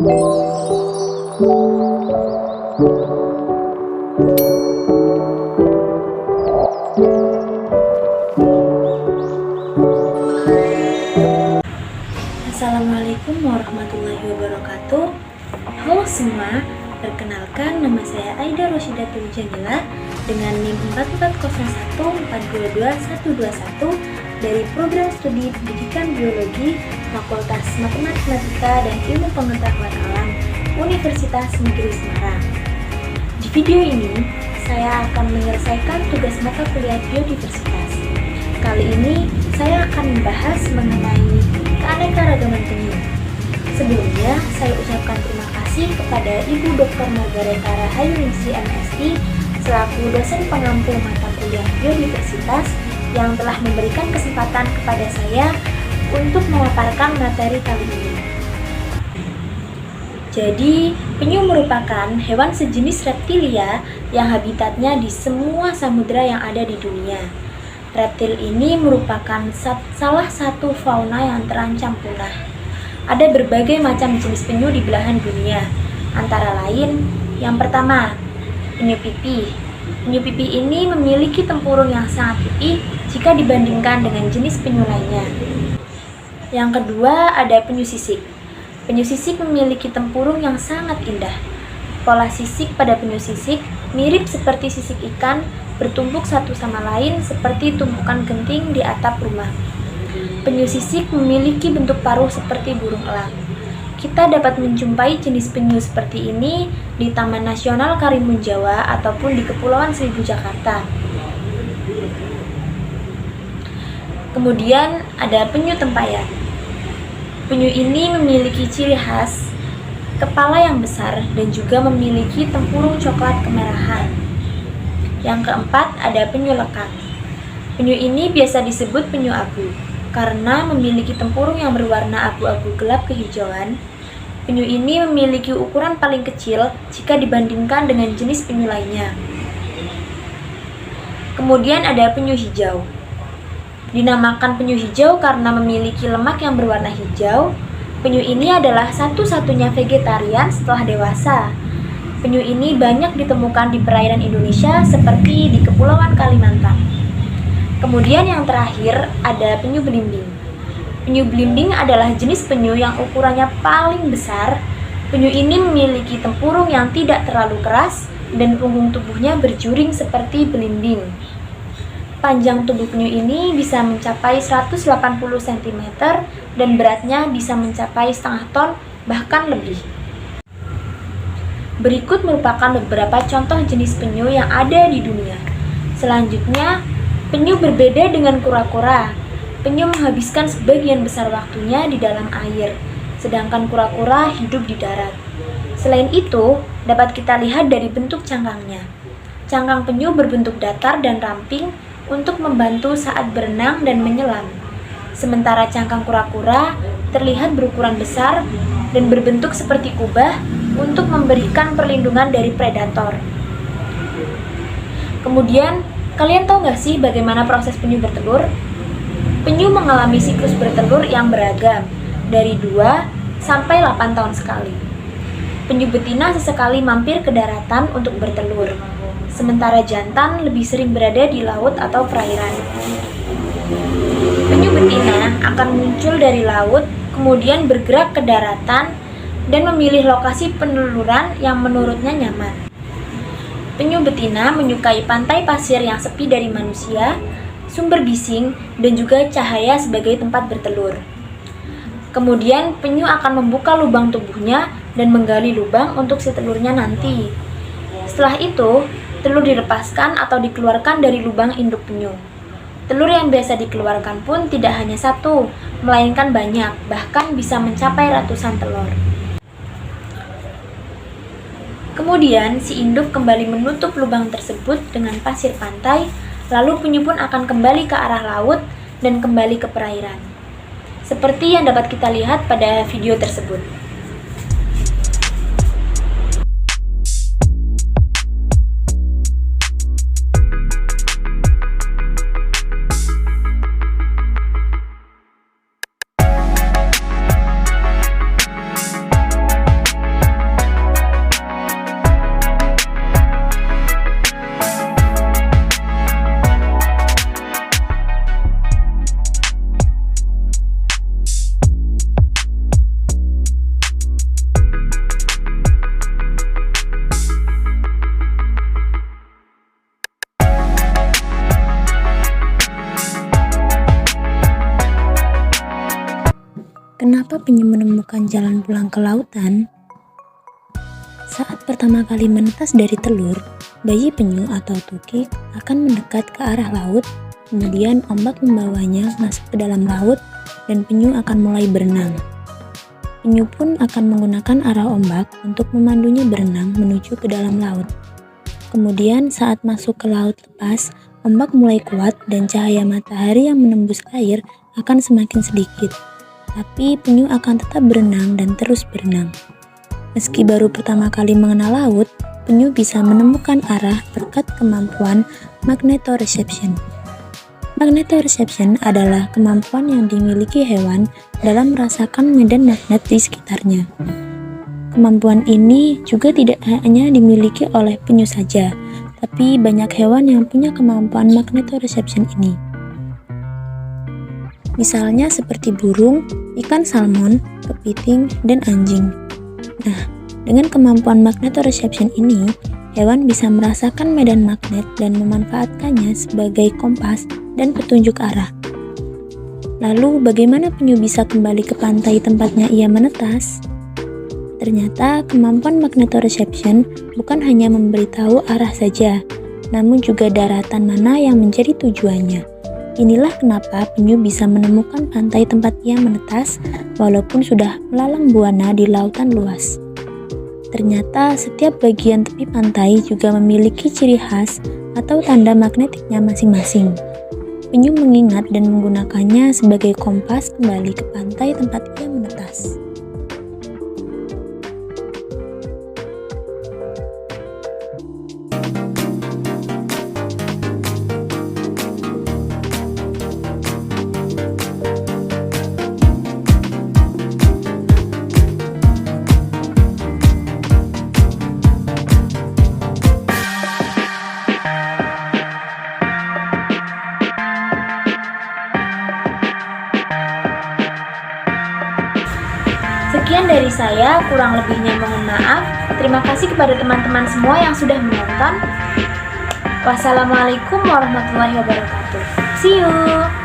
Assalamualaikum warahmatullahi wabarakatuh. Halo semua, perkenalkan nama saya Aida Roshidatul Jamilah dengan NIM 440142221 dari Program Studi Pendidikan Biologi Fakultas Matematika dan Ilmu Pengetahuan Alam Universitas Negeri Semarang. Di video ini, saya akan menyelesaikan tugas mata kuliah biodiversitas. Kali ini, saya akan membahas mengenai keanekaragaman penyu. Sebelumnya, saya ucapkan terima kasih kepada Ibu Dr. Margareta Rahayuningsi MSI selaku dosen pengampu mata kuliah biodiversitas yang telah memberikan kesempatan kepada saya untuk memaparkan materi kali ini. Jadi, penyu merupakan hewan sejenis reptilia yang habitatnya di semua samudera yang ada di dunia. Reptil ini merupakan salah satu fauna yang terancam punah. Ada berbagai macam jenis penyu di belahan dunia, antara lain yang pertama, penyu pipih. Penyu pipih ini memiliki tempurung yang sangat pipih jika dibandingkan dengan jenis penyu lainnya. Yang kedua, ada penyu sisik. Penyu sisik memiliki tempurung yang sangat indah. Pola sisik pada penyu sisik mirip seperti sisik ikan, bertumpuk satu sama lain seperti tumpukan genting di atap rumah. Penyu sisik memiliki bentuk paruh seperti burung elang. Kita dapat menjumpai jenis penyu seperti ini di Taman Nasional Karimun Jawa ataupun di Kepulauan Seribu Jakarta. Kemudian ada penyu tempayan. Penyu ini memiliki ciri khas kepala yang besar dan juga memiliki tempurung coklat kemerahan. Yang keempat, ada penyu lekang. Penyu ini biasa disebut penyu abu karena memiliki tempurung yang berwarna abu-abu gelap kehijauan. Penyu ini memiliki ukuran paling kecil jika dibandingkan dengan jenis penyu lainnya. Kemudian ada penyu hijau. Dinamakan penyu hijau karena memiliki lemak yang berwarna hijau. Penyu ini adalah satu-satunya vegetarian setelah dewasa. Penyu ini banyak ditemukan di perairan Indonesia seperti di Kepulauan Kalimantan. Kemudian yang terakhir ada penyu belimbing. Penyu belimbing adalah jenis penyu yang ukurannya paling besar. Penyu ini memiliki tempurung yang tidak terlalu keras dan punggung tubuhnya berjuring seperti belimbing. Panjang tubuh penyu ini bisa mencapai 180 cm dan beratnya bisa mencapai setengah ton bahkan lebih. Berikut merupakan beberapa contoh jenis penyu yang ada di dunia. Selanjutnya, penyu berbeda dengan kura-kura. Penyu menghabiskan sebagian besar waktunya di dalam air, sedangkan kura-kura hidup di darat. Selain itu, dapat kita lihat dari bentuk cangkangnya. Cangkang penyu berbentuk datar dan ramping untuk membantu saat berenang dan menyelam. Sementara cangkang kura-kura terlihat berukuran besar dan berbentuk seperti kubah untuk memberikan perlindungan dari predator. Kemudian, kalian tahu nggak sih bagaimana proses penyu bertelur? Penyu mengalami siklus bertelur yang beragam, dari 2 sampai 8 tahun sekali. Penyu betina sesekali mampir ke daratan untuk bertelur, sementara jantan lebih sering berada di laut atau perairan. Penyu betina akan muncul dari laut, kemudian bergerak ke daratan, dan memilih lokasi peneluran yang menurutnya nyaman. Penyu betina menyukai pantai pasir yang sepi dari manusia, sumber bising, dan juga cahaya sebagai tempat bertelur. Kemudian penyu akan membuka lubang tubuhnya dan menggali lubang untuk si telurnya nanti. Setelah itu, telur dilepaskan atau dikeluarkan dari lubang induk penyu. Telur yang biasa dikeluarkan pun tidak hanya satu, melainkan banyak, bahkan bisa mencapai ratusan telur. Kemudian, si induk kembali menutup lubang tersebut dengan pasir pantai, lalu penyu pun akan kembali ke arah laut dan kembali ke perairan. Seperti yang dapat kita lihat pada video tersebut. Kenapa penyu menemukan jalan pulang ke lautan? Saat pertama kali menetas dari telur, bayi penyu atau tukik akan mendekat ke arah laut, kemudian ombak membawanya masuk ke dalam laut dan penyu akan mulai berenang. Penyu pun akan menggunakan arah ombak untuk memandunya berenang menuju ke dalam laut. Kemudian saat masuk ke laut lepas, ombak mulai kuat dan cahaya matahari yang menembus air akan semakin sedikit. Tapi penyu akan tetap berenang dan terus berenang. Meski baru pertama kali mengenal laut, penyu bisa menemukan arah berkat kemampuan magnetoreception. Magnetoreception adalah kemampuan yang dimiliki hewan dalam merasakan medan magnet di sekitarnya. Kemampuan ini juga tidak hanya dimiliki oleh penyu saja, tapi banyak hewan yang punya kemampuan magnetoreception ini. Misalnya seperti burung, ikan salmon, kepiting, dan anjing. Nah, dengan kemampuan magnetoreception ini, hewan bisa merasakan medan magnet dan memanfaatkannya sebagai kompas dan petunjuk arah. Lalu, bagaimana penyu bisa kembali ke pantai tempatnya ia menetas? Ternyata, kemampuan magnetoreception bukan hanya memberitahu arah saja, namun juga daratan mana yang menjadi tujuannya. Inilah kenapa penyu bisa menemukan pantai tempat ia menetas walaupun sudah melalang buana di lautan luas. Ternyata setiap bagian tepi pantai juga memiliki ciri khas atau tanda magnetiknya masing-masing. Penyu mengingat dan menggunakannya sebagai kompas kembali ke pantai tempat ia menetas. Sekian dari saya, kurang lebihnya mohon maaf. Terima kasih kepada teman-teman semua yang sudah menonton. Wassalamualaikum warahmatullahi wabarakatuh. See you.